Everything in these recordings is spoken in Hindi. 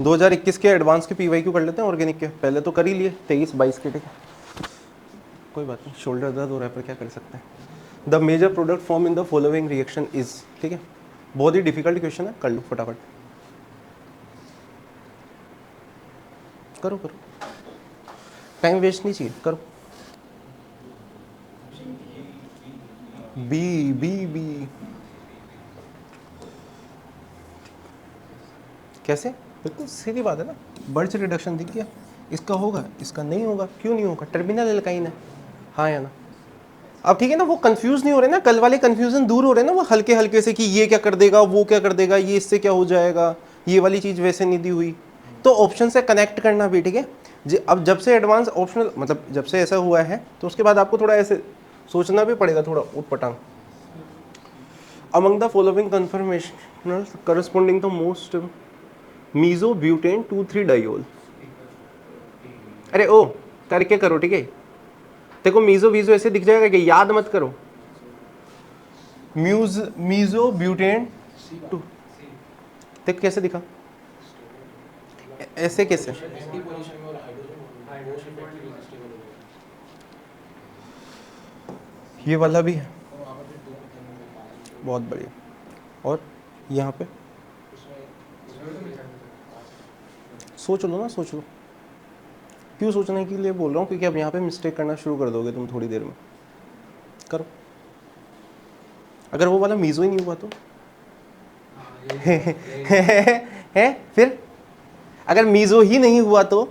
2021 के एडवांस के पीवाईक्यू कर लेते हैं ऑर्गेनिक के, पहले तो कर ही लिए 23-22 के, ठीक है कोई बात नहीं, शोल्डर दर्द हो रहा है पर क्या कर सकते हैं। The major product form in the following reaction is, ठीक है बहुत ही डिफिकल्ट क्वेश्चन है, कर लो फटाफट, करो करो, टाइम वेस्ट नहीं चाहिए, करो। बी बी बी कैसे, बिल्कुल सीधी बात है ना, बर्च रिडक्शन दिख गया, इसका होगा इसका नहीं होगा, क्यों नहीं होगा, टर्मिनल एल्काइन है, हाँ या ना। अब ठीक है ना, वो कंफ्यूज नहीं हो रहे ना, कल वाले कंफ्यूजन दूर हो रहे ना, वो हल्के हल्के से कि ये क्या कर देगा वो क्या कर देगा, ये इससे क्या हो जाएगा, ये वाली चीज़ वैसे नहीं दी हुई, तो ऑप्शन से कनेक्ट करना भी, ठीक है जी। अब जब से एडवांस ऑप्शनल मतलब जब से ऐसा हुआ है तो उसके बाद आपको थोड़ा ऐसे सोचना भी पड़ेगा, थोड़ा उटपटांग। Among the following conformational corresponding the most mesobutane 2,3 diol, अरे ओ करके करो, ठीक है देखो मीजो वीजो ऐसे दिख जाएगा कि याद मत करो, मीजोब्यूटेन टू, देख कैसे दिखा, ऐसे कैसे, ये वाला भी है, बहुत बढ़िया, और यहाँ पे सोच लो ना, सोच लो, क्यों सोचने के लिए बोल रहा हूँ, क्योंकि अब यहाँ पे मिस्टेक करना शुरू कर दोगे तुम थोड़ी देर में, करो। अगर वो वाला मीजो ही नहीं हुआ तो है फिर, अगर मीजो ही नहीं हुआ तो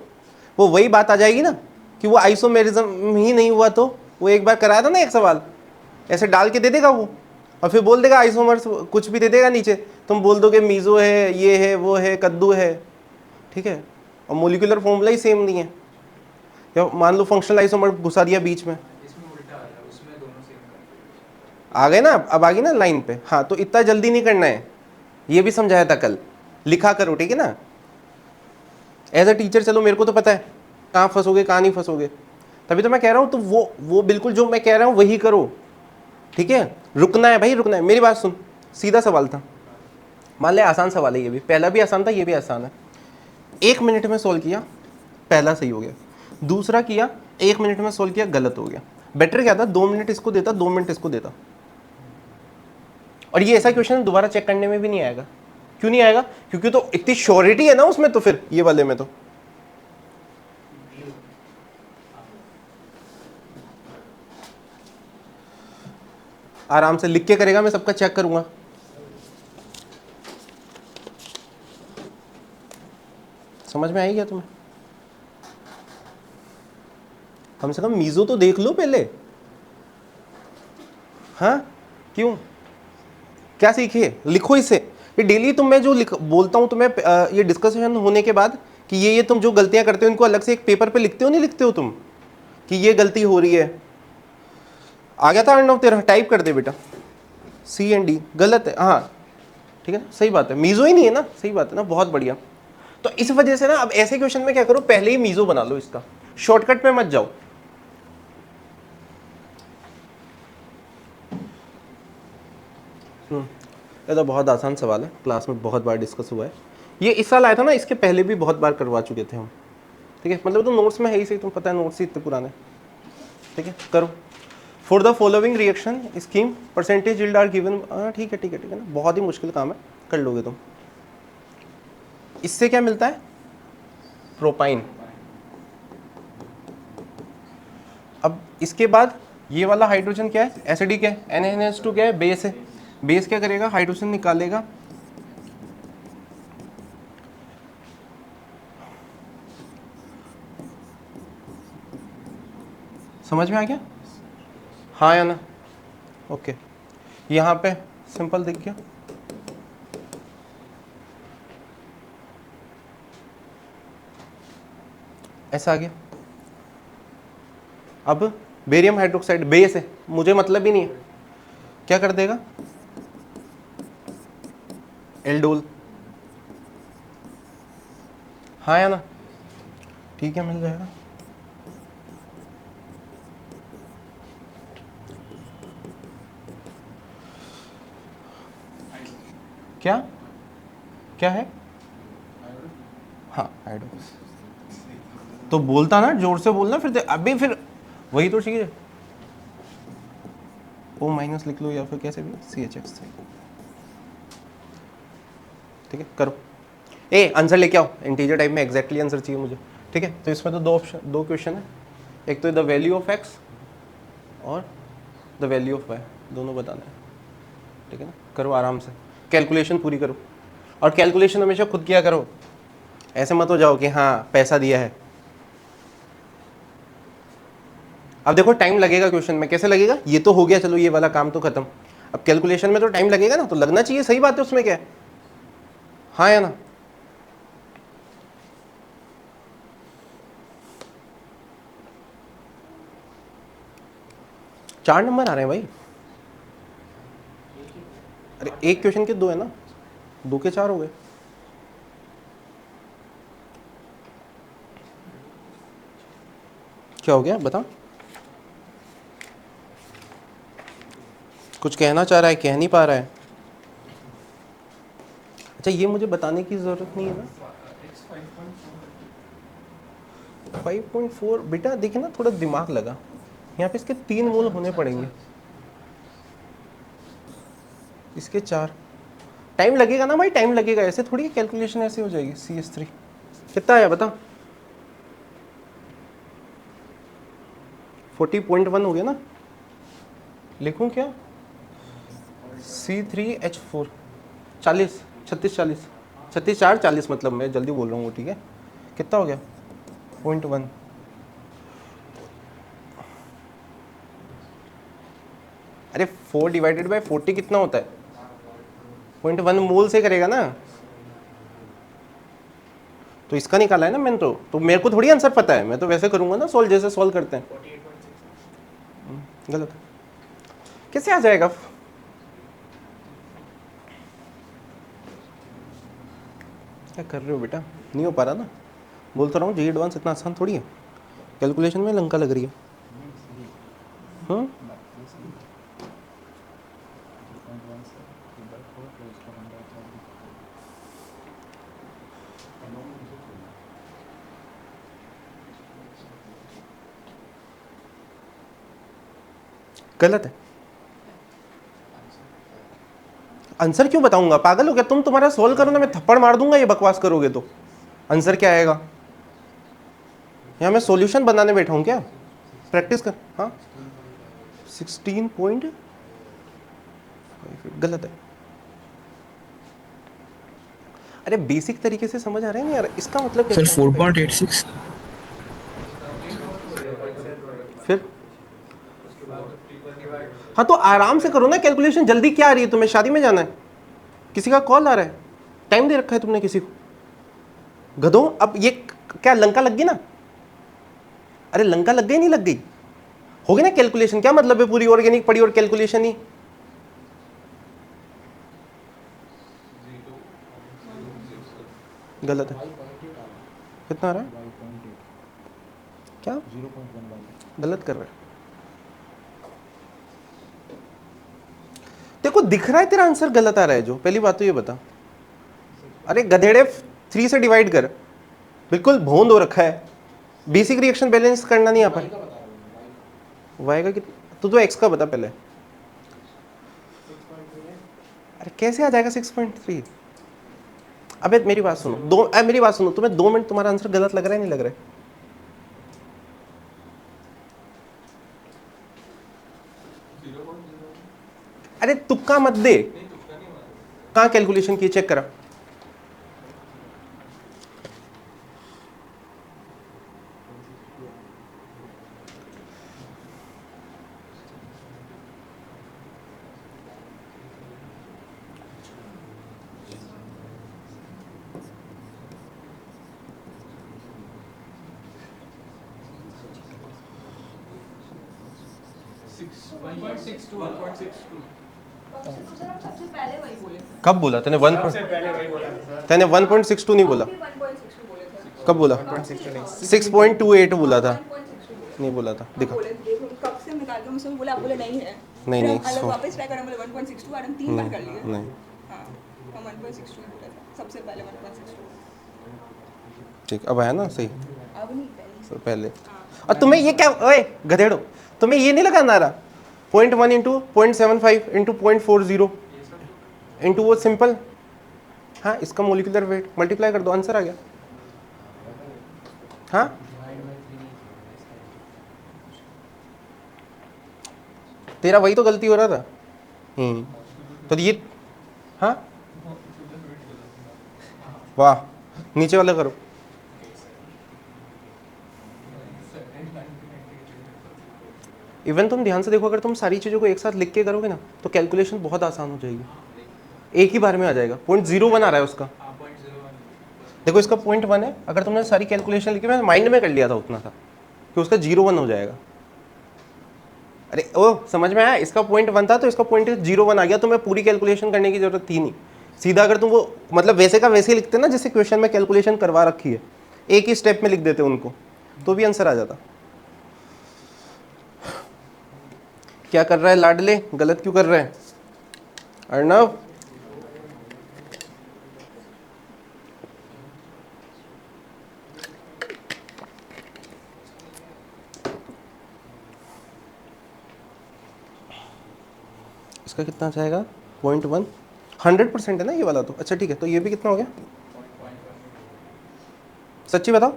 वो वही बात आ जाएगी ना कि वो आइसोमेरिज्म ही नहीं हुआ, तो वो एक बार कराया था ना एक सवाल, ऐसे डाल के दे देगा वो और फिर बोल देगा आइसोमर्स कुछ भी दे देगा नीचे, तुम बोल दोगे मीजो है, ये है, वो है, कद्दू है, ठीक है, और मोलिकुलर फॉर्मूला ही सेम नहीं है, या मान लो फंक्शनल आइसोमर घुसा दिया बीच में, आ गए ना, अब आ गई ना लाइन पे, हाँ तो इतना जल्दी नहीं करना है, ये भी समझाया था कल, लिखा करो, ठीक है ना, एज अ टीचर चलो मेरे को तो पता है कहाँ फंसोगे कहाँ नहीं फंसोगे, तभी तो मैं कह रहा हूँ, तो वो बिल्कुल जो मैं कह रहा हूँ वही करो, ठीक है, रुकना है भाई रुकना है, मेरी बात सुन, सीधा सवाल था, मान ले आसान सवाल है, ये भी पहला भी आसान था, ये भी आसान है, 1 मिनट में सोल्व किया, पहला सही हो गया, दूसरा किया 1 मिनट में सोल्व किया, गलत हो गया, बेटर क्या था 2 मिनट इसको देता, 2 मिनट इसको देता, और ये ऐसा क्वेश्चन दोबारा चेक करने में भी नहीं आएगा, क्यों नहीं आएगा, क्योंकि तो इतनी श्योरिटी है ना उसमें, तो फिर ये वाले में तो आराम से लिख के करेगा, मैं सबका चेक करूंगा, समझ में आई क्या तुम्हें, कम से कम मीजो तो देख लो पहले, हाँ क्यों, क्या सीखे, लिखो इसे, ये डेली तुम मैं जो बोलता हूँ तुम्हें, ये डिस्कशन होने के बाद कि ये तुम जो गलतियां करते हो इनको अलग से एक पेपर पे लिखते हो, नहीं लिखते हो तुम कि ये गलती हो रही है, आ गया था अर्णव तेरा, टाइप कर दे बेटा, सी एंड डी गलत है, हाँ ठीक है ना, सही बात है, मीजो ही नहीं है ना, सही बात है ना, बहुत बढ़िया। तो इस वजह से ना अब ऐसे क्वेश्चन में क्या करो, पहले ही मीजो बना लो इसका, शॉर्टकट पे मत जाओ, ये तो बहुत आसान सवाल है, क्लास में बहुत बार डिस्कस हुआ है, ये इस साल आया था ना, इसके पहले भी बहुत बार करवा चुके थे हम, ठीक है, मतलब तो नोट्स में है ही सही, तुम पता है नोट्स ही इतने पुराने, ठीक है करो। For the following reaction scheme percentage yield are given, ठीक है ठीक है ठीक है ना, बहुत ही मुश्किल काम है, कर लोगे तुम। इससे क्या मिलता है, प्रोपाइन, अब इसके बाद ये वाला हाइड्रोजन क्या है, एसिडिक है, NaNH2 क्या है, बेस है, बेस क्या करेगा, हाइड्रोजन निकालेगा, समझ में आ गया, हाँ या ना, ओके, यहाँ पे सिंपल दिख गया, ऐसा आ गया, अब बेरियम हाइड्रोक्साइड बेस है, मुझे मतलब ही नहीं है, क्या कर देगा, एल्डोल, हाँ या ना, ठीक है मिल जाएगा, क्या क्या है, हाँ ऐड हो, तो बोलता ना, जोर से बोलना, फिर अभी फिर वही तो चाहिए। ओ माइनस लिख लो या फिर कैसे भी CHX, ठीक है करो। ए आंसर लेके आओ, इंटीजर टाइप में एग्जैक्टली आंसर चाहिए मुझे, ठीक है। तो इसमें तो दो क्वेश्चन है, एक तो द वैल्यू ऑफ एक्स और द वैल्यू ऑफ वाई, दोनों बताना है, ठीक है ना। करो आराम से, कैलकुलेशन पूरी करो, और कैलकुलेशन हमेशा खुद किया करो, ऐसे मत हो जाओ कि हाँ पैसा दिया है। अब देखो टाइम लगेगा क्वेश्चन में, कैसे लगेगा, ये तो हो गया चलो ये वाला काम तो खत्म, अब कैलकुलेशन में तो टाइम लगेगा ना, तो लगना चाहिए, सही बात है, उसमें क्या है, हाँ या ना। चार नंबर आ रहे हैं भाई, अरे एक क्वेश्चन के दो है ना, दो के चार हो गए। क्या हो गया बता, कुछ कहना चाह रहा है, कह नहीं पा रहा है। अच्छा ये मुझे बताने की जरूरत नहीं है ना, 5.4 बेटा देखिए ना, थोड़ा दिमाग लगा, यहाँ पे इसके 3 मूल होने पड़ेंगे, इसके 4, टाइम लगेगा ना भाई, टाइम लगेगा, ऐसे थोड़ी कैलकुलेशन ऐसे हो जाएगी। CS3 कितना आया बता, 40.1 हो गया ना, लिखूं क्या, C3H4 40, 36 40, 36 4 40, मतलब मैं जल्दी बोल रहा हूँ, ठीक है। कितना हो गया 0.1, अरे 4 डिवाइडेड बाय 40 कितना होता है, 0.1 मोल से करेगा ना, तो इसका निकाला है ना मैंने, तो मेरे को थोड़ी आंसर पता है, मैं तो वैसे करूंगा ना सॉल्व, जैसे सॉल्व करते हैं। गलत, कैसे आ जाएगा, क्या कर रहे हो बेटा, नहीं हो पा रहा ना, बोलता रहा हूँ जी एडवांस इतना आसान थोड़ी है, कैलकुलेशन में लंका लग रही है। हाँ गलत है, आंसर क्यों बताऊंगा, पागल हो गया तुम, तुम्हारा सॉल्व करो ना, मैं थप्पड़ मार दूंगा ये बकवास करोगे तो, आंसर क्या आएगा, यहाँ मैं सॉल्यूशन बनाने बैठा हूँ क्या, प्रैक्टिस कर। हाँ 16 पॉइंट, गलत है, अरे बेसिक तरीके से समझ आ रहा है ना यार, इसका मतलब क्या सर 4.86। फिर हाँ तो आराम से करो ना कैलकुलेशन, जल्दी क्या आ रही है तुम्हें, शादी में जाना है, किसी का कॉल आ रहा है, टाइम दे रखा है तुमने किसी को, गधो। अब ये क्या लंका लग गई ना, अरे लंका लग गई नहीं लग गई, होगी ना कैलकुलेशन, क्या मतलब है, पूरी ऑर्गेनिक पड़ी और कैलकुलेशन ही, गलत है, कितना आ रहा है, क्या गलत कर रहा है, देखो दिख रहा है तेरा आंसर गलत आ रहा है, जो पहली बात तो ये बता, अरे गधेड़े 3 से डिवाइड कर, बिल्कुल भोंद हो रखा है, बेसिक रिएक्शन बैलेंस करना नहीं आ पाए, वाई का कितना, तो एक्स का बता पहले, अरे कैसे आ जाएगा 6.3, अबे मेरी बात सुनो, मेरी बात सुनो, तुम्हें 2 मिनट तुम्हारा आंसर गलत लग रहा है नहीं लग रहा है, अरे तुक्का मत दे, कहाँ कैलकुलेशन की चेक करा, कब बोला तूने 1.62 नहीं बोला, कब बोला 6.28 बोला था, नहीं बोला था, देखो कब से निकाल के मुझसे बोला, आप बोले नहीं है, नहीं नहीं अलग वापस ट्राई करा, बोले 1.62 और हम 3 बार कर लिए। नहीं हाँ हम 1.62 बोला था सबसे पहले, 1.62 ठीक, अब आया ना सही अब नहीं पहले तो पहले। और तुम्हें ये क्या, ओए गधेड़ो, तुम्हें ये नहीं लगाना आ रहा 0.1 इंटू 0.75 इंटू 0.40 इंटू वो सिंपल, हाँ इसका मोलिकुलर वेट मल्टीप्लाई कर दो, आंसर आ गया। हाँ तेरा वही तो गलती हो रहा था। तो ये, हाँ वाह, नीचे वाला करो। इवन तुम ध्यान से देखो, अगर तुम सारी चीज़ों को एक साथ लिख के करोगे ना तो कैलकुलेशन बहुत आसान हो जाएगी, एक ही बार में आ जाएगा। 0.01 आ रहा है उसका, देखो इसका 0.1 है, अगर तुमने सारी कैलकुलेशन लिखी, मैं माइंड में कर लिया था उतना था कि उसका 0.1 हो जाएगा। अरे ओ समझ में आया, इसका 0.1 था तो इसका 0.01 आ गया, तो मैं पूरी कैलकुलेशन करने की जरूरत थी नहीं। सीधा अगर तुम वो मतलब वैसे का वैसे ही लिखते ना जैसे क्वेश्चन में कैलकुलेशन करवा रखी है, एक ही स्टेप में लिख देते उनको, तो भी आंसर आ जाता। क्या कर रहा है लाडले, गलत क्यों कर रहा है अर्णव? इसका कितना जाएगा 0.1, 100% है ना ये वाला तो। अच्छा ठीक है, तो ये भी कितना हो गया, सच्ची बताओ,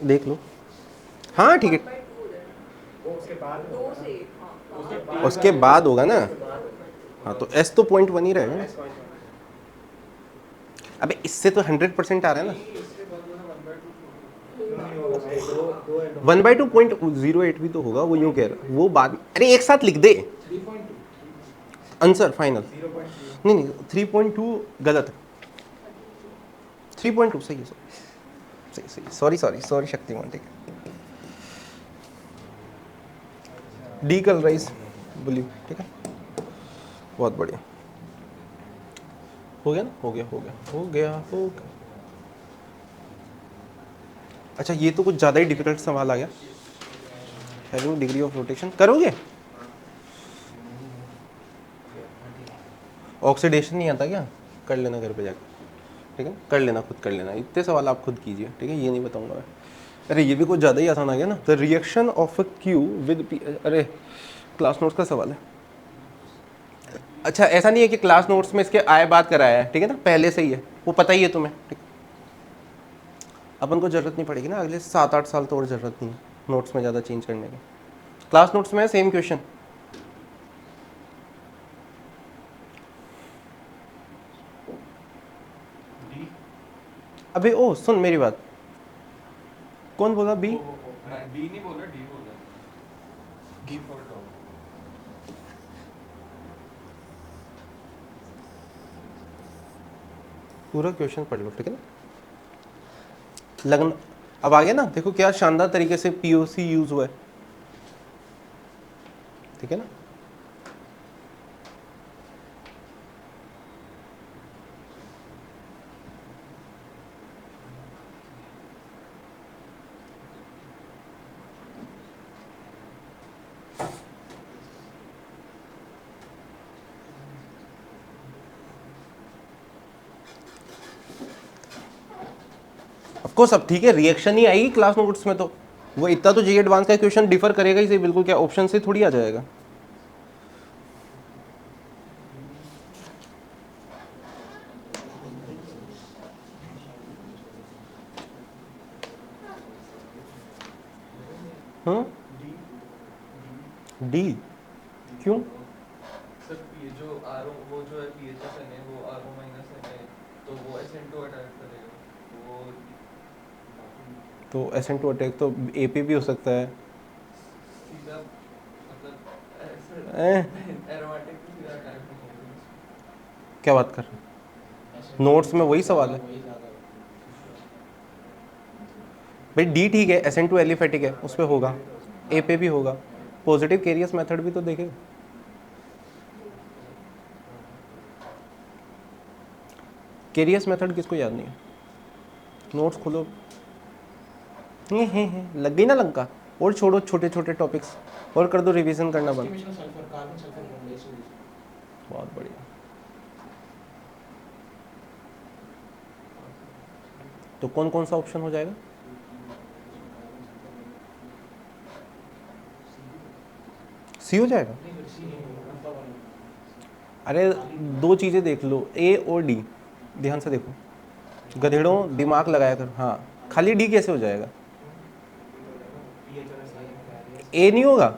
देख लो। हाँ ठीक है, उसके बाद होगा ना। हाँ तो S तो 0.1 ही रहेगा ना। अबे इससे तो 100% आ रहा है ना। 1/2 0.08 भी तो होगा, वो यूं कह रहा, वो बाद में, अरे एक साथ लिख दे आंसर फाइनल। नहीं नहीं 3.2 गलत है, 3.2 सही है, सही सही, सॉरी सॉरी सॉरी शक्तिमान, ठीक है। डी कलराइज ब्लू, ठीक है, बहुत बढ़िया, हो गया ना, हो गया हो गया हो गया हो गया। अच्छा ये तो कुछ ज़्यादा ही डिफिकल्ट सवाल आ गया। हैविंग डिग्री ऑफ रोटेशन करोगे, ऑक्सीडेशन नहीं आता क्या, कर लेना घर पे जाकर, ठीक है, कर लेना, खुद कर लेना, इतने सवाल आप खुद कीजिए, ठीक है, ये नहीं बताऊंगा मैं। अरे ये भी कुछ ज़्यादा ही आसान आ गया ना। The reaction of a Q with P, अरे क्लास नोट्स का सवाल है। अच्छा ऐसा नहीं है कि क्लास नोट्स में इसके आए बात कराया है, ठीक है ना, पहले से ही है, वो पता ही है तुम्हें, ठीक। अपन को ज़रूरत नहीं पड़ेगी ना अगले 7-8 साल, तो और ज़रूरत नहीं है नोट्स में ज़्यादा चेंज करने की। क्लास नोट्स में सेम क्वेश्चन। अबे ओ सुन मेरी बात, कौन बोला बी? बी नहीं बोला, डी बोला, डी फॉर डॉग। पूरा क्वेश्चन पढ़ लो, ठीक है ना। लगन अब आ गया ना, देखो क्या शानदार तरीके से पीओसी यूज हुआ है, ठीक है ना। ऑफकोर्स अब ठीक है, रिएक्शन ही आएगी क्लास नोट्स में, तो वो इतना तो जेईई एडवांस का क्वेश्चन डिफर करेगा ही सही बिल्कुल, क्या ऑप्शन से थोड़ी आ जाएगा। डी क्यों? सर ये जो आरओ, वो जो है पीएचएसएन है, वो आरओ माइनस है, तो वो एसएन2 अटैक करेगा, वो तो एसेंट टू अटैक तो एपी भी हो सकता है। सीधा मतलब ए? एरोमेटिक तो सीधा अटैक नहीं होगा। क्या बात कर रहे हैं, नोट्स में वही सवाल है भाई। डी ठीक है, एसेंट टू एलिफेटिक है, उस पर होगा, ए पे भी होगा, पॉजिटिव कैरियस मेथड भी तो देखेगा। कैरियस मेथड किसको याद नहीं है, नोट्स खोलो, लग गई ना लंका। और छोड़ो छोटे छोटे टॉपिक्स, और कर दो रिवीजन करना बंद। बहुत बढ़िया। तो कौन कौन सा ऑप्शन हो जाएगा? सी हो जाएगा। अरे दो चीज़ें देख लो, ए और डी, ध्यान से देखो गधेड़ों, दिमाग लगाया कर। हाँ, खाली डी कैसे हो जाएगा? ए नहीं होगा,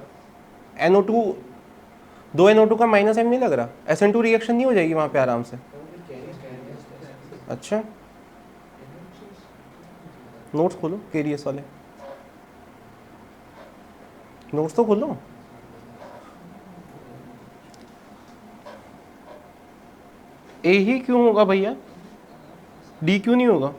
NO2, 2 NO2 का माइनस एम नहीं लग रहा, SN2 रिएक्शन नहीं हो जाएगी वहाँ पे आराम से? अच्छा, नोट्स खोलो केरियस वाले, नोट्स तो खोलो। ए ही क्यों होगा भैया, डी क्यों नहीं होगा?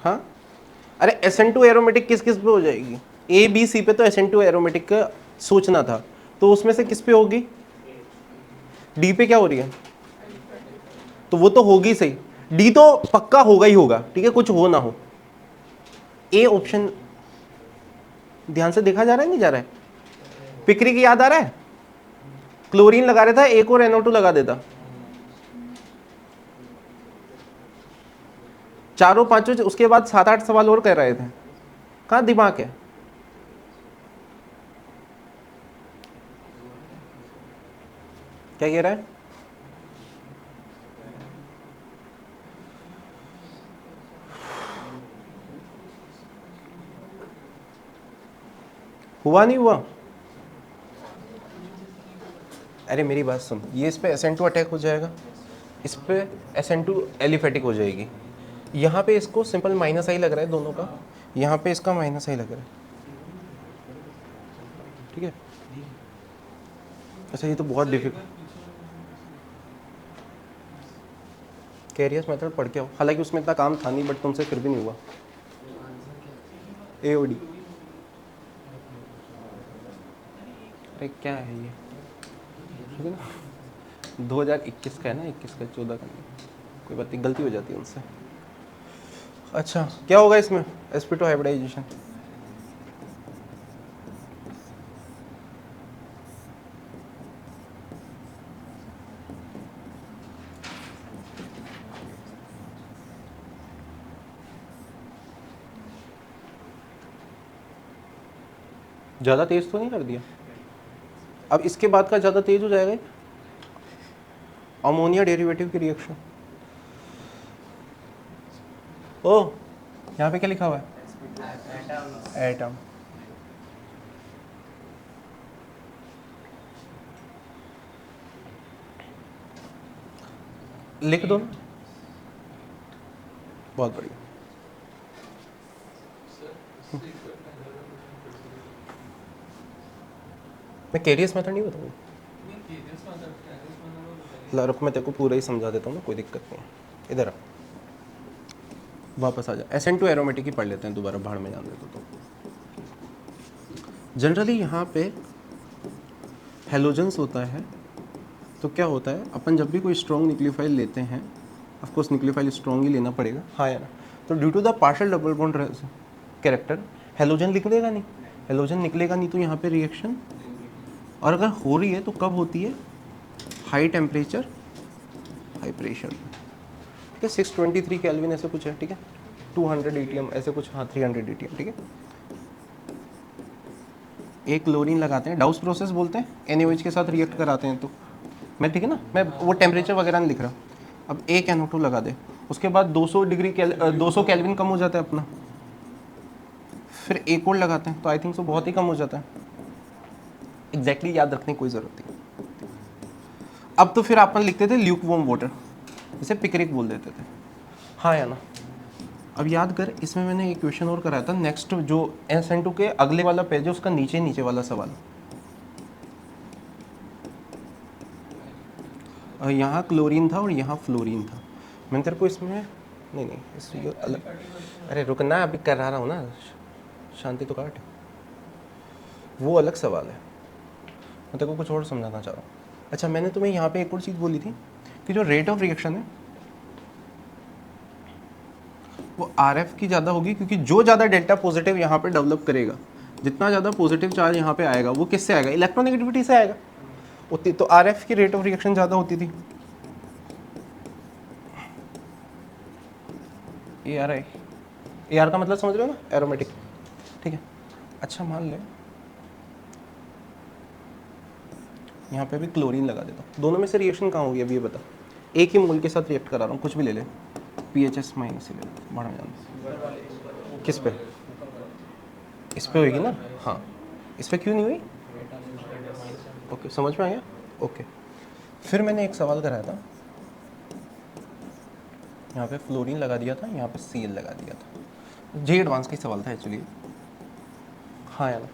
हाँ, अरे SN2 एरोमेटिक किस किस पे हो जाएगी? A B C पे तो SN2 एरोमेटिक का सोचना था, तो उसमें से किस पे होगी? डी पे क्या हो रही है? तो वो तो होगी सही, डी तो पक्का होगा ही होगा, ठीक है, कुछ हो ना हो। ए ऑप्शन ध्यान से देखा जा रहा है, नहीं जा रहा है? पिक्रिक याद आ रहा है? क्लोरीन लगा रहा था, एक और NO2 लगा देता, चारों पांचों, उसके बाद 7-8 सवाल और कर रहे थे। कहाँ दिमाग है? क्या कह रहा है? हुआ नहीं हुआ? अरे मेरी बात सुन, ये इस पे SN2 अटैक हो जाएगा, इस पे SN2 एलिफेटिक हो जाएगी, यहाँ पे इसको सिंपल माइनस आई लग रहा है दोनों का, यहाँ पे इसका माइनस आई लग रहा है, ठीक है। अच्छा ये तो बहुत डिफिकल्ट, कैरियस मेथड पढ़ के आओ, हालांकि उसमें इतना काम था नहीं, बट तुमसे फिर भी नहीं हुआ। AOD, अरे क्या है ये, ठीक है ना, 2021 का है ना, 21 का, 14 का नहीं, कोई बात नहीं, गलती हो जाती है उनसे। अच्छा क्या होगा इसमें? sp2 हाइब्रिडाइजेशन, ज़्यादा तेज तो नहीं कर दिया? अब इसके बाद का ज़्यादा तेज हो जाएगा, अमोनिया डेरिवेटिव की रिएक्शन। ओ यहाँ पे क्या लिखा हुआ है? एटम। लिख दो, बहुत बढ़िया। मैं केरियस मेथड नहीं बताऊंगा, रुक मैं तेरे को पूरा ही समझा देता हूँ ना, कोई दिक्कत नहीं है। इधर आ, वापस आ जा, SN2 एरोमेटिक ही पढ़ लेते हैं दोबारा, भाड़ में जान देते तो। जनरली यहाँ पे हेलोजेंस होता है, तो क्या होता है, अपन जब भी कोई स्ट्रॉन्ग न्यूक्लियोफाइल लेते हैं, ऑफ कोर्स न्यूक्लियोफाइल स्ट्रॉन्ग ही लेना पड़ेगा, हाँ या ना, तो due to the partial double bond character halogen निकलेगा नहीं, हेलोजन निकलेगा नहीं, तो यहाँ पे रिएक्शन, और अगर हो रही है तो कब होती है? हाई टेम्परेचर हाई प्रेशर, ठीक है, 623 केल्विन ऐसे कुछ है, ठीक है, 200 ATM ऐसे कुछ, हाँ 300 ATM, ठीक है। एक क्लोरीन लगाते हैं, डाउस प्रोसेस बोलते हैं, NaOH के साथ रिएक्ट कराते हैं, तो मैं, ठीक है ना, मैं वो टेम्परेचर वगैरह नहीं लिख रहा। अब एक NO2 लगा दे, उसके बाद 200 केल्विन कम हो जाता है अपना, फिर एक और लगाते हैं, तो आई थिंक सो बहुत ही कम हो जाता है, एग्जैक्टली याद रखने की कोई ज़रूरत नहीं। अब तो फिर अपन लिखते थे ल्यूक वार्म वाटर, इसे पिकरिक बोल देते थे, हाँ या ना। अब याद कर, इसमें मैंने एक क्वेश्चन और कराया था, नेक्स्ट जो SN2 के अगले वाला पेज है, उसका नीचे वाला सवाल, यहाँ क्लोरीन था और यहाँ फ्लोरीन था, मैंने तेरे को इसमें नहीं इस अलग, अरे रुकना, अभी करा रहा हूँ ना, शांति तो काट, वो अलग सवाल है, मैं तेरे को कुछ और समझाना चाह रहा हूँ। अच्छा मैंने तुम्हें यहाँ पे एक और चीज़ बोली थी कि जो रेट ऑफ रिएक्शन है वो RF की ज़्यादा होगी, क्योंकि जो ज़्यादा डेल्टा पॉजिटिव यहाँ पे डेवलप करेगा जितना ज़्यादा पॉजिटिव चार्ज यहाँ पे आएगा वो किससे आएगा, इलेक्ट्रोनेगेटिविटी से आएगा उतनी। तो आर एफ की रेट ऑफ रिएक्शन ज़्यादा होती थी, A R I, A R का मतलब समझ रहे हो ना, एरोमेटिक, ठीक है। अच्छा मान ले यहाँ पे भी क्लोरीन लगा देता हूँ, दोनों में से रिएक्शन कहाँ होगी अभी ये बता। एक ही मोल के साथ रिएक्ट करा रहा हूँ, कुछ भी ले ले, PHS माइनस ले ले, बढ़ा जाना। किस पे, इस पे होगी ना, हाँ इस पे क्यों नहीं हुई, ओके समझ में आ गया, ओके। फिर मैंने एक सवाल कराया था, यहाँ पे फ्लोरीन लगा दिया था, यहाँ पे Cl लगा दिया था, जे एडवांस का ही सवाल था एक्चुअली, हाँ यार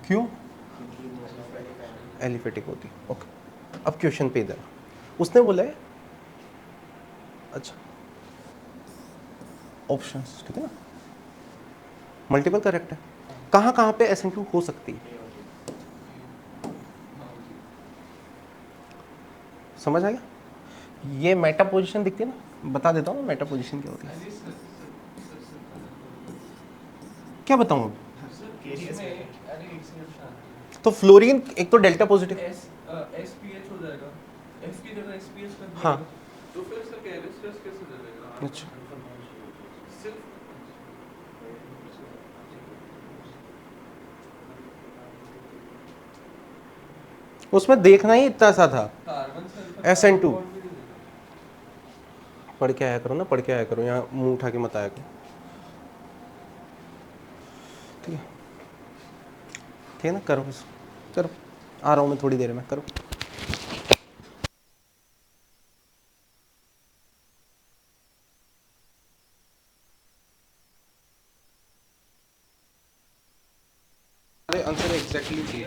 क्यों एलिफेटिक होती, ओके। अब क्वेश्चन पे इधर उसने बोला है, अच्छा ऑप्शंस, ठीक है ना, मल्टीपल करेक्ट है, कहाँ कहाँ पे SN2 हो सकती है, समझ आ गया। ये मेटा पोजीशन दिखती है ना, बता देता हूँ मेटा पोजीशन क्या होती है, क्या बताऊँ अब? तो फ्लोरीन एक तो डेल्टा पॉजिटिव, SPH हो जाएगा, F की जगह SPH कर दिया, हाँ। तो फिर सर कैलिस्ट्रस कैसे चलेगा? अच्छा सिर्फ उसमें देखना ही इतना सा था, कार्बन सल्फर SN2 पढ़ के आया करो ना, पढ़ के आया करो, यहाँ मुंह उठा के मत आया करो, ठीक है, ठीक है ना, करो बस करो, आ रहा हूँ मैं थोड़ी देर में, करो। अरे आंसर एग्जैक्टली थी,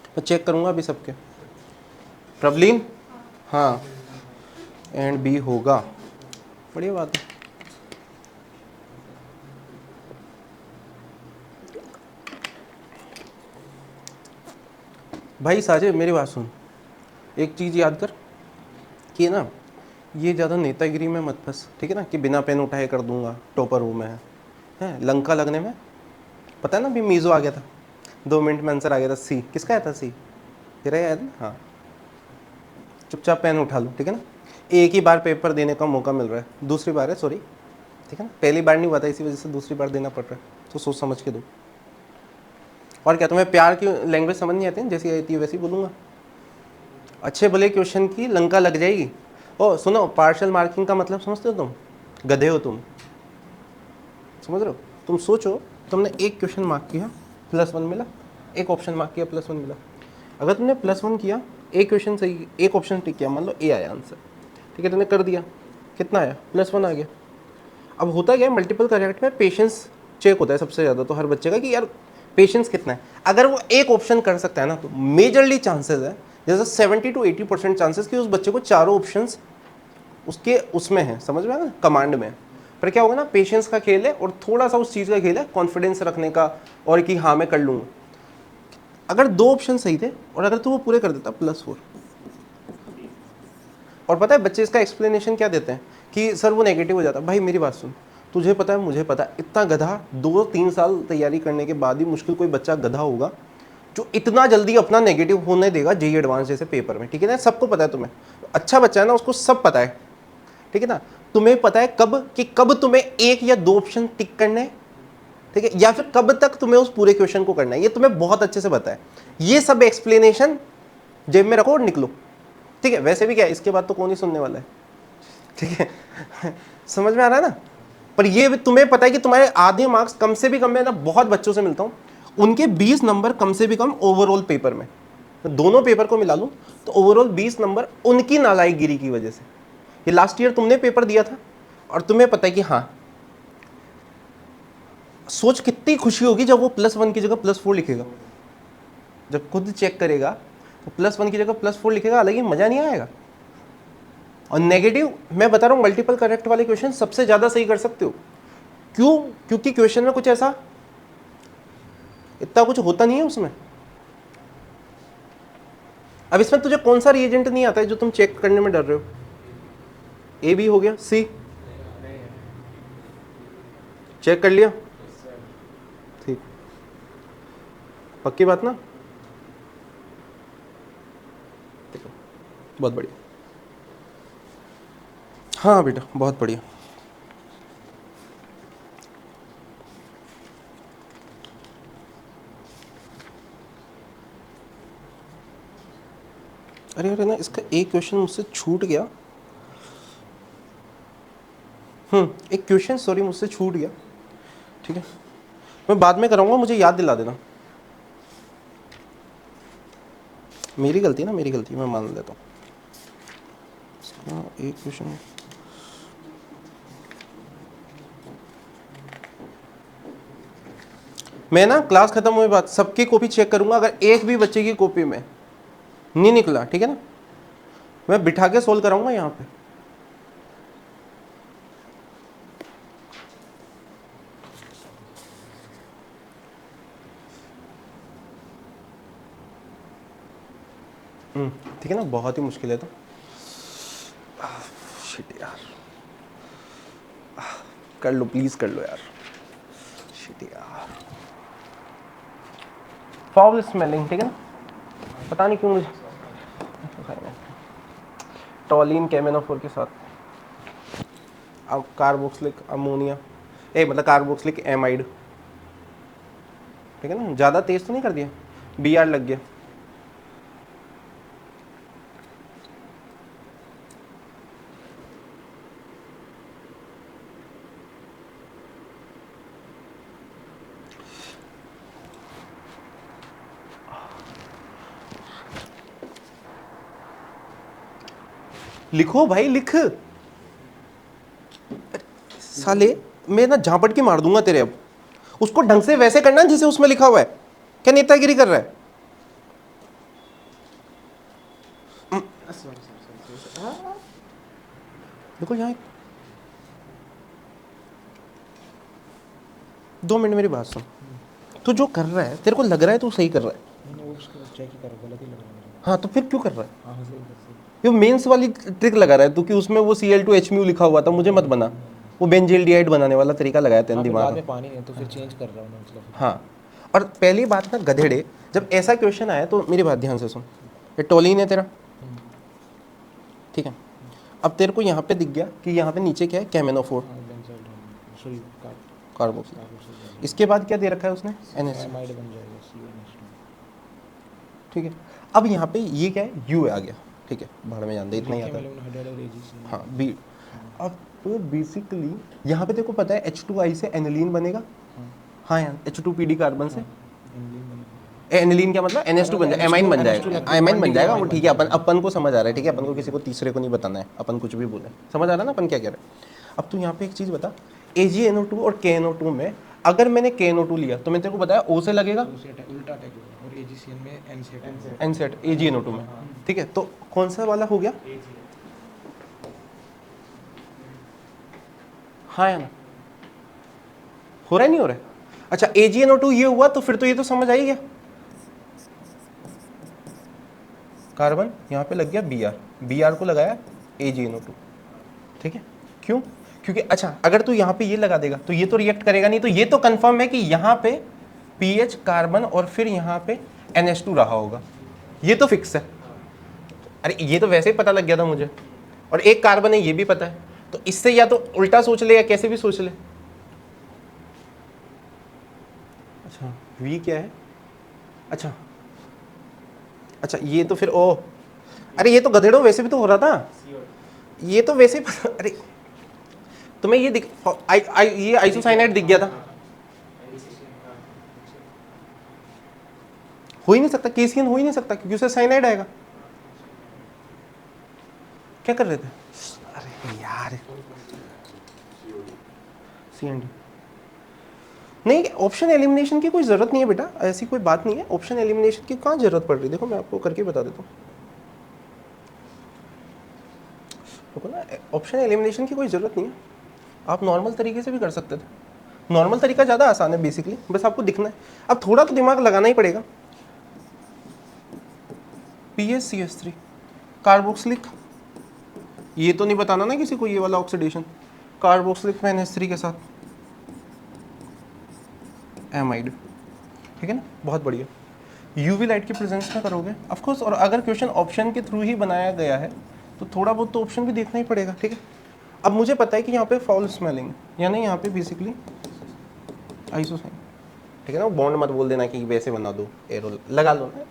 मैं चेक करूँगा अभी सबके, प्रवलीन हाँ एंड बी होगा, बढ़िया बात है। भाई साजिद मेरी बात सुन, एक चीज़ याद कर कि ना ये ज़्यादा नेतागिरी में मत फंस, ठीक है ना, कि बिना पेन उठाए कर दूंगा, टॉपर हूँ मैं, है लंका लगने में, पता है ना, अभी मीज़ो आ गया था, 2 मिनट में आंसर आ गया था, सी किसका आया था, सी तेरा याद है, हाँ चुपचाप पेन उठा लो, ठीक है ना, एक ही बार पेपर देने का मौका मिल रहा है, दूसरी बार है सॉरी, ठीक है ना, पहली बार नहीं हुआ था इसी वजह से दूसरी बार देना पड़ रहा है, तो सोच समझ के दो। और क्या तुम्हें प्यार की लैंग्वेज समझ नहीं आती है, जैसी आती है वैसे ही बोलूँगा, अच्छे भले क्वेश्चन की लंका लग जाएगी। ओ सुनो, पार्शियल मार्किंग का मतलब समझते हो तुम, गधे हो तुम, समझ रहे हो, तुम सोचो तुमने एक क्वेश्चन मार्क किया +1 मिला, एक ऑप्शन मार्क किया +1 मिला, अगर तुमने +1 किया, एक क्वेश्चन सही, एक ऑप्शन टिक किया, मान लो ए आया आंसर, ठीक है, तुमने कर दिया, कितना आया, +1 आ गया। अब होता क्या है, मल्टीपल करेक्ट में पेशेंस चेक होता है सबसे ज़्यादा तो हर बच्चे का, कि यार पेशेंस कितना है। अगर वो एक ऑप्शन कर सकता है ना, तो मेजरली चांसेस है, जैसे 70 to 80% चांसेस कि उस बच्चे को चारों ऑप्शंस उसके उसमें है, समझ में आया ना, कमांड में। पर क्या होगा ना, पेशेंस का खेल है और थोड़ा सा उस चीज़ का खेल है कॉन्फिडेंस रखने का, और कि हाँ मैं कर लूँगा। अगर 2 ऑप्शन सही थे और अगर तू वो पूरे कर देता +4, और पता है बच्चे इसका एक्सप्लेनेशन क्या देते हैं कि सर वो नेगेटिव हो जाता। भाई मेरी बात सुन, तुझे पता है मुझे पता है, इतना गधा 2-3 साल तैयारी करने के बाद ही मुश्किल कोई बच्चा गधा होगा जो इतना जल्दी अपना नेगेटिव होने देगा जेईई एडवांस जैसे पेपर में, ठीक है ना, सबको पता है, तुम्हें अच्छा बच्चा है ना उसको सब पता है, ठीक है ना, तुम्हें पता है कब तुम्हें 1 या 2 ऑप्शन टिक करने हैं, ठीक है, या फिर कब तक तुम्हें उस पूरे क्वेश्चन को करना है, ये तुम्हें बहुत अच्छे से पता है। ये सब एक्सप्लेनेशन जेब में रखो और निकलो, ठीक है। वैसे भी क्या है, इसके बाद तो कौन ही सुनने वाला है, ठीक है समझ में आ रहा है ना। पर ये भी तुम्हें पता है कि तुम्हारे आधे मार्क्स कम से भी कम, मैं ना बहुत बच्चों से मिलता हूँ, उनके 20 नंबर कम से भी कम ओवरऑल पेपर में, दोनों पेपर को मिला लूँ तो ओवरऑल 20 नंबर उनकी नालायकगिरी की वजह से। ये लास्ट ईयर तुमने पेपर दिया था और तुम्हें पता है कि हाँ, सोच कितनी खुशी होगी जब वो +1 की जगह +4 लिखेगा, जब खुद चेक करेगा तो +1 की जगह +4 लिखेगा, अलग ही मजा नहीं आएगा। और नेगेटिव मैं बता रहा हूँ, मल्टीपल करेक्ट वाले क्वेश्चन सबसे ज़्यादा सही कर सकते हो। क्यों? क्योंकि क्वेश्चन में कुछ ऐसा इतना कुछ होता नहीं है उसमें। अब इसमें तुझे कौन सा रिएजेंट नहीं आता है जो तुम चेक करने में डर रहे हो? ए बी हो गया, सी चेक कर लिया? ठीक, पक्की बात ना? देखो, बहुत बढ़िया। हाँ बेटा, बहुत बढ़िया। अरे अरे ना, इसका एक क्वेश्चन मुझसे छूट गया। एक क्वेश्चन सॉरी मुझसे छूट गया। ठीक है, मैं बाद में कराऊंगा, मुझे याद दिला देना। मेरी गलती ना, मेरी गलती, मैं मान लेता हूँ। इसका एक क्वेश्चन मैं ना क्लास खत्म हुए बाद सबकी कॉपी चेक करूंगा, अगर एक भी बच्चे की कॉपी में नहीं निकला, ठीक है ना, मैं बिठा के सोल्व कराऊंगा यहाँ पे। ठीक है ना, बहुत ही मुश्किल है तो। शिट यार, कर लो प्लीज, कर लो यार। शिट यार, फाउल स्मेलिंग, ठीक है ना, पता नहीं क्यों मुझे टॉलिन कैमेनोफोर के साथ अब कार्बोक्सिलिक अमोनिया, मतलब कार्बोक्सिलिक एमाइड, ठीक है ना, ज़्यादा तेज तो नहीं कर दिया, BR लग गया। लिखो भाई, लिख। साले मैं ना झापट के मार दूंगा तेरे अब। उसको ढंग से वैसे करना जिसे उसमें लिखा हुआ है। क्या नेतागिरी कर रहा है? देखो यहाँ 2 मिनट मेरी बात सुन। तू जो कर रहा है, तेरे को लग रहा है तू सही कर रहा है, हाँ, तो फिर क्यों कर रहा है? ये मेंस वाली ट्रिक लगा रहा है तू कि उसमें वो Cl2HMu लिखा हुआ था, मुझे मत बना। वो बेंजील्डिहाइड बनाने वाला तरीका लगाया तेरे दिमाग में। पानी है तो फिर चेंज कर रहा हूँ मतलब। हाँ, और पहली बात ना गधेड़े, जब ऐसा क्वेश्चन आया तो मेरी बात ध्यान से सुन। ये टोलिन है तेरा, ठीक है। अब तेरे को यहाँ पे दिख गया कि यहाँ पे नीचे क्या है, कैमेनोफोर, कार्बोक्सिल। इसके बाद क्या दे रखा है उसने, NH, ठीक है। अब यहाँ पे ये क्या है, U आ गया, ठीक है, भाड़ में जान दे, इतना ही आता है। हाँ, बी। अब तो बेसिकली यहाँ पे देखो पता है H2I से एनिलीन बनेगा। हाँ यार, H2PD कार्बन से एनिलीन, क्या मतलब NH2 बन जाएगा, एमाइन बन जाएगा, एमाइन बन जाएगा वो, ठीक है। अपन को समझ आ रहा है, ठीक है, अपन को किसी को तीसरे को नहीं बताना है, अपन कुछ भी बोले, समझ आ रहा है ना अपन क्या कह रहे हैं। अब तू यहाँ पे एक चीज़ बता, AgNO2 और KNO2 में अगर मैंने KNO2 लिया तो मैंने तेरे को बताया O से लगेगा, उल्टा अटैक होगा, और AgCN में NCET NCET AgNO2 में, ठीक है। तो कौन सा वाला हो गया, हाँ या ना, हो रहा है नहीं हो रहा है? अच्छा, AgNO2 ये हुआ तो फिर तो ये तो समझ आई गया, कार्बन यहाँ पे लग गया BR को लगाया AgNO2, ठीक है। क्यों? क्योंकि अच्छा अगर तू यहाँ पे ये लगा देगा तो ये तो रिएक्ट करेगा नहीं, तो ये तो कंफर्म है कि यहाँ पे PH कार्बन और फिर यहाँ पे NH2 रहा होगा, ये तो फिक्स है। अरे ये तो वैसे ही पता लग गया था मुझे, और एक कार्बन है ये भी पता है, तो इससे या तो उल्टा सोच ले या कैसे भी सोच ले। अच्छा V क्या है, अच्छा अच्छा ये तो फिर ओ, अरे ये तो गधेड़ो वैसे भी तो हो रहा था, ये तो वैसे ही पता, अरे तुम्हें ये दिख ये आइसोसाइनाइड दिख गया था, हो ही नहीं सकता, KCN हो ही नहीं सकता क्योंकि उसे साइनाइड आएगा। क्या कर रहे थे? अरे यार CND नहीं, ऑप्शन एलिमिनेशन की कोई ज़रूरत नहीं है बेटा, ऐसी कोई बात नहीं है, ऑप्शन एलिमिनेशन की कहाँ ज़रूरत पड़ रही है। देखो मैं आपको करके बता देता हूँ, देखो ना, ऑप्शन एलिमिनेशन की कोई ज़रूरत नहीं है, आप नॉर्मल तरीके से भी कर सकते थे। नॉर्मल तरीका ज़्यादा आसान है बेसिकली, बस आपको दिखना है, अब थोड़ा तो दिमाग लगाना ही पड़ेगा। PHCH3 कार्बोक्सिलिक, ये तो नहीं बताना ना किसी को ये वाला ऑक्सीडेशन, कार्बोक्सिलिक NH3 के साथ एमाइड, ठीक है ना, बहुत बढ़िया। यूवी लाइट की प्रेजेंस में करोगे ऑफ कोर्स, और अगर क्वेश्चन ऑप्शन के थ्रू ही बनाया गया है तो थोड़ा बहुत तो ऑप्शन भी देखना ही पड़ेगा, ठीक है। अब मुझे पता है कि यहाँ पे फाउल स्मेलिंग, यानी यहाँ पे बेसिकली आइसोसाइन, ठीक है ना। बॉन्ड मत बोल देना कि वैसे बना दो, एरो लगा लो ना,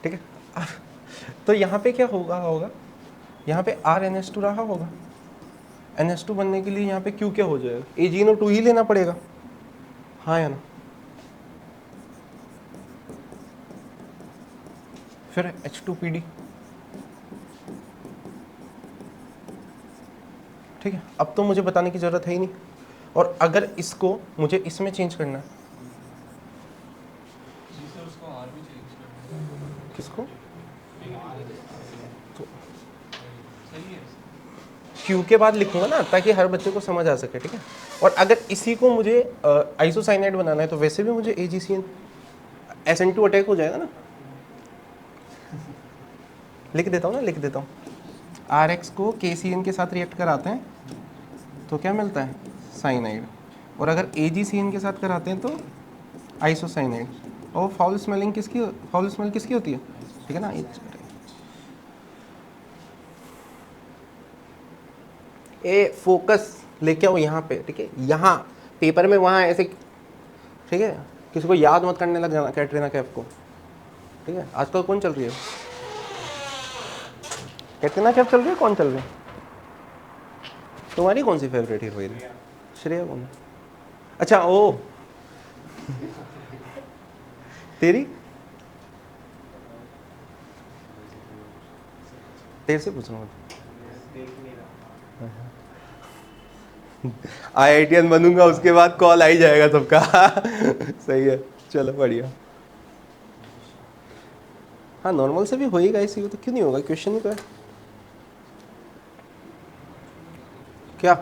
ठीक है। तो यहाँ पे क्या होगा यहाँ पे RNS2 रहा होगा, NH2 बनने के लिए यहाँ पे Q क्या हो जाएगा, AgNO2 ही लेना पड़ेगा, हाँ या ना। फिर H2PD, ठीक है। अब तो मुझे बताने की जरूरत है ही नहीं। और अगर इसको मुझे इसमें चेंज करना है, जी सर उसको आर भी चेंज करना किसको, तो सही है। Q के बाद लिखूंगा ना ताकि हर बच्चे को समझ आ सके, ठीक है। और अगर इसी को मुझे आइसोसाइनाइड बनाना है तो वैसे भी मुझे AgCN SN2 अटैक हो जाएगा ना। लिख देता हूँ RX को KCN के साथ रिएक्ट कराते हैं तो क्या मिलता है, साइनाइड। और अगर AgCN के साथ कराते हैं तो आइसोसाइनाइड। और फाउल स्मेल किसकी होती है, ठीक है ना। ए फोकस लेके आओ यहाँ पे, ठीक है। यहाँ पेपर में वहाँ ऐसे, ठीक है। किसी को याद मत करने लग जाना कैटरीना कैफ को, ठीक है। आजकल कौन चल रही है, कैटरीना कैफ चल रही है, कौन चल रही है तुम्हारी, कौन सी फेवरेट हीरोइन, श्रेया कौन है, अच्छा ओ तेरी, तेरे से पूछ रहा हूँ। IITian बनूंगा उसके बाद कॉल आ ही जाएगा सबका। सही है, चलो बढ़िया। हाँ नॉर्मल से भी होएगा इसी को, तो क्यों नहीं होगा, क्वेश्चन ही तो है। क्या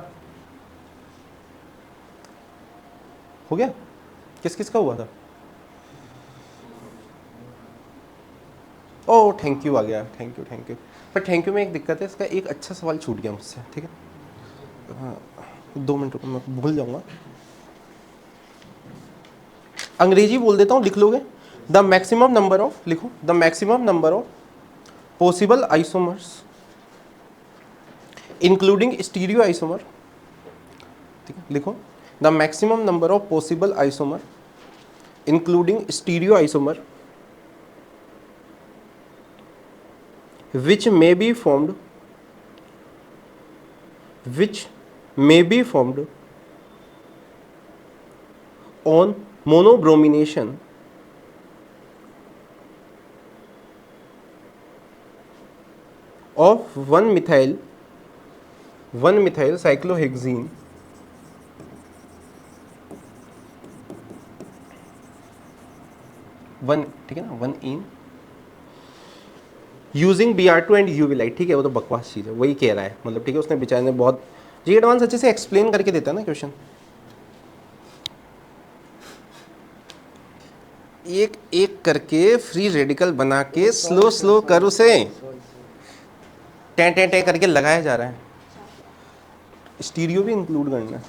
हो गया, किस किस का हुआ था, ओह थैंक यू आ गया, थैंक यू। पर थैंक यू में एक दिक्कत है, इसका एक अच्छा सवाल छूट गया मुझसे, ठीक है। हाँ 2 मिनट रुको, मैं भूल जाऊंगा। अंग्रेजी बोल देता हूँ, लिख लोगे। द मैक्सिमम नंबर ऑफ, लिखो, the maximum number of possible isomers including stereo isomer, ठीक है, लिखो। The maximum number of possible isomer including stereo isomer which may be formed on monobromination of 1-methyl cyclohexene one, ठीक है ना, 1 in using BR2 and UV light, ठीक है। वो तो बकवास चीज़ है, वही कह रहा है, मतलब ठीक है। उसने बेचारे ने बहुत जी एडवांस अच्छे से एक्सप्लेन करके देता है ना क्वेश्चन। एक एक करके फ्री रेडिकल बना के स्लो कर उसे टे करके लगाया जा रहा है। स्टीरियो भी इंक्लूड करना है।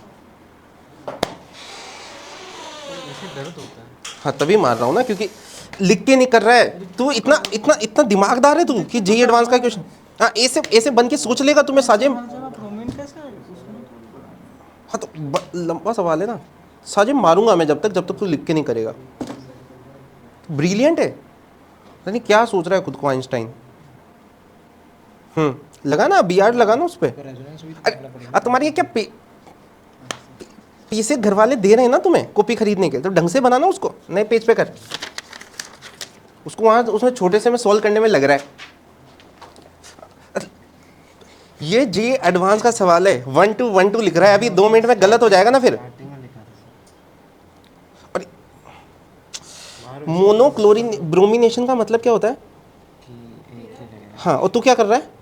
दर्द होता है। हाँ तभी मार रहा हूँ ना, क्योंकि लिख के नहीं कर रहा है तू। इतना दिमागदार है तू कि जेई एडवांस का क्वेश्चन, हाँ ऐसे बन के सोच लेगा तुम्हें साजिम। हाँ तो लंबा सवाल है ना साजिम, मारूंगा मैं जब तक तू लिख के नहीं करेगा। ब्रिलियंट है, नहीं क्या सोच रहा है खुद को आइंस्टाइन। लगा ना BR, लगा ना उस पर। तुम्हारी क्या पैसे घर वाले दे रहे हैं ना तुम्हें कॉपी खरीदने के, तो ढंग से बनाना उसको, नए पेज पे कर उसको। वहां उसमें छोटे से में सॉल्व करने में लग रहा है। ये जे एडवांस का सवाल है, 1 to 1 2 लिख रहा है, अभी 2 मिनट में गलत हो जाएगा ना फिर। और मोनोक्लोरिन ब्रोमिनेशन का मतलब क्या होता है, हाँ। और तू क्या कर रहा है,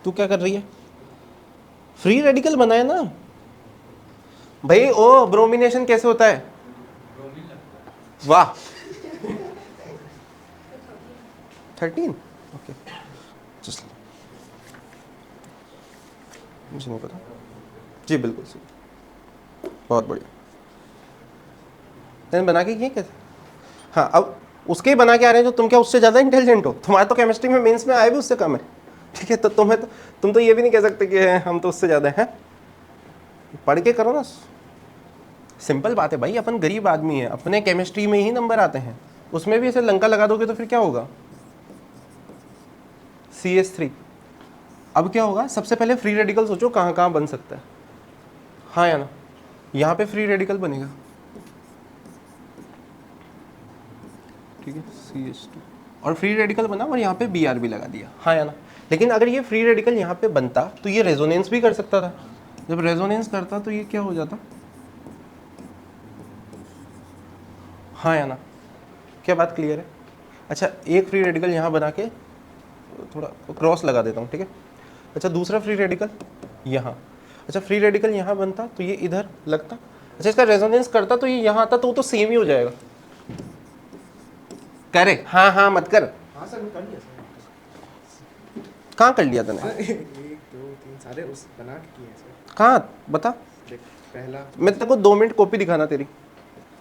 तू क्या कर रही है, फ्री रेडिकल बनाया ना भाई। ओ ब्रोमिनेशन कैसे होता है, वाह 13 ओके। मुझे नहीं पता जी, बिल्कुल सही, बहुत बढ़िया। मैंने बना के किए कैसे? हाँ, अब उसके ही बना के आ रहे हैं जो तुम क्या उससे ज़्यादा इंटेलिजेंट हो? तुम्हारे तो केमिस्ट्री में मेंस में आए भी उससे कम है, ठीक है? तो तुम तो ये भी नहीं कह सकते कि हम तो उससे ज़्यादा हैं। पढ़ के करो ना, सिंपल बात है भाई, अपन गरीब आदमी है, अपने केमिस्ट्री में ही नंबर आते हैं, उसमें भी ऐसे लंका लगा दोगे तो फिर क्या होगा? CH3। अब क्या होगा? सबसे पहले फ्री रेडिकल सोचो कहाँ कहाँ बन सकता है, हाँ या ना? यहाँ पे फ्री रेडिकल बनेगा, ठीक है, CH2, और फ्री रेडिकल बना और यहाँ पे Br भी लगा दिया, हाँ या ना? लेकिन अगर ये फ्री रेडिकल यहाँ पे बनता तो ये रेजोनेंस भी कर सकता था, जब रेजोनेंस करता तो ये क्या हो जाता, हाँ या ना? क्या बात क्लियर है? अच्छा, एक फ्री रेडिकल यहाँ बना के थोड़ा क्रॉस लगा देता हूँ, ठीक है? अच्छा, दूसरा फ्री रेडिकल यहाँ, अच्छा फ्री रेडिकल यहाँ बनता तो ये इधर लगता, अच्छा इसका रेजोनेंस करता तो ये यहाँ आता, तो वो तो सेम ही हो जाएगा। करे हाँ हाँ मत कर, हाँ सर, मैं कर लिया सर। कहाँ कर लिया तूने? 1 2 3 सारे उस बना के किए हैं सर। कहाँ बता, देख पहला मैं तेरे को 2 मिनट कॉपी दिखाना तेरी,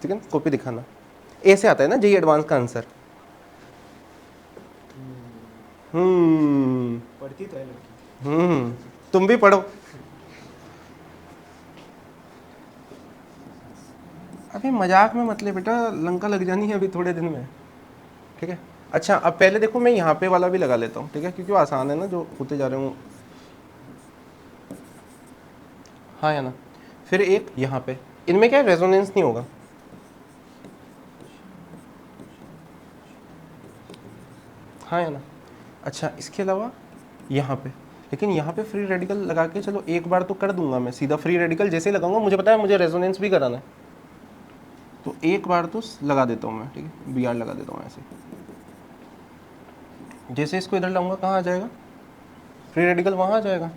ठीक है? कॉपी दिखाना, ऐसे आता है ना जेई एडवांस का आंसर। पढ़ती तो है लड़की। तुम भी पढ़ो। अभी मजाक में मत ले बेटा, लंका लग जानी है अभी थोड़े दिन में, ठीक है? अच्छा, अब पहले देखो मैं यहाँ पे वाला भी लगा लेता हूँ, ठीक है? क्योंकि वो आसान है ना जो होते जा रहे हूँ, हाँ या ना? फिर एक यहाँ पे, इनमें क्या रेजोनेंस नहीं होगा, हाँ या ना? अच्छा, इसके अलावा यहाँ पे, लेकिन यहाँ पे फ्री रेडिकल लगा के चलो एक बार तो कर दूंगा मैं, सीधा फ्री रेडिकल जैसे ही लगाऊंगा, मुझे पता है मुझे रेजोनेंस भी कराना है, तो एक बार तो लगा देता हूँ मैं, ठीक है? Br लगा देता हूँ ऐसे, जैसे इसको इधर लाऊंगा कहाँ आ जाएगा? फ्री रेडिकल वहाँ आ जाएगा,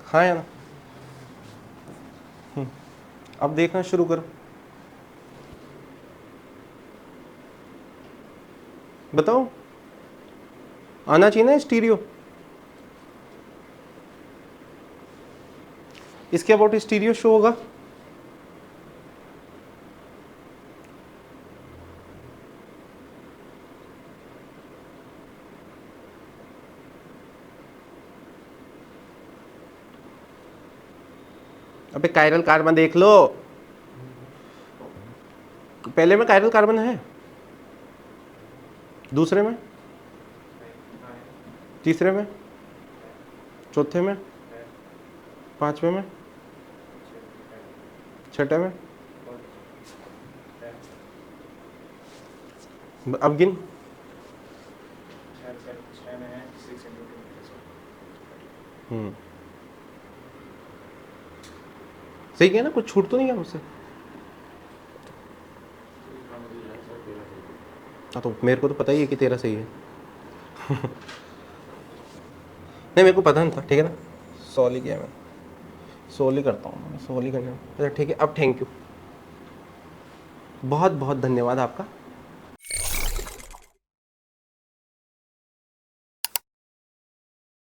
हाँ या ना? अब देखना शुरू करो, बताओ, आना चाहिए ना स्टीरियो? इसके अबाउट स्टीरियो शो होगा, अबे कायरल कार्बन देख लो, पहले में कायरल कार्बन है, दूसरे में, तीसरे में, चौथे में, पांचवे में, छठे में, अब गिन, सही है ना? कुछ छूट तो नहीं है मुझसे? हाँ, तो मेरे को तो पता ही है कि तेरा सही है। नहीं, मेरे को पता नहीं था, ठीक है ना? सॉल्व ही किया मैंने, सॉल्व ही करता हूँ मैं, सॉल्व ही करने में। अच्छा ठीक है, अब थैंक यू, बहुत बहुत धन्यवाद आपका।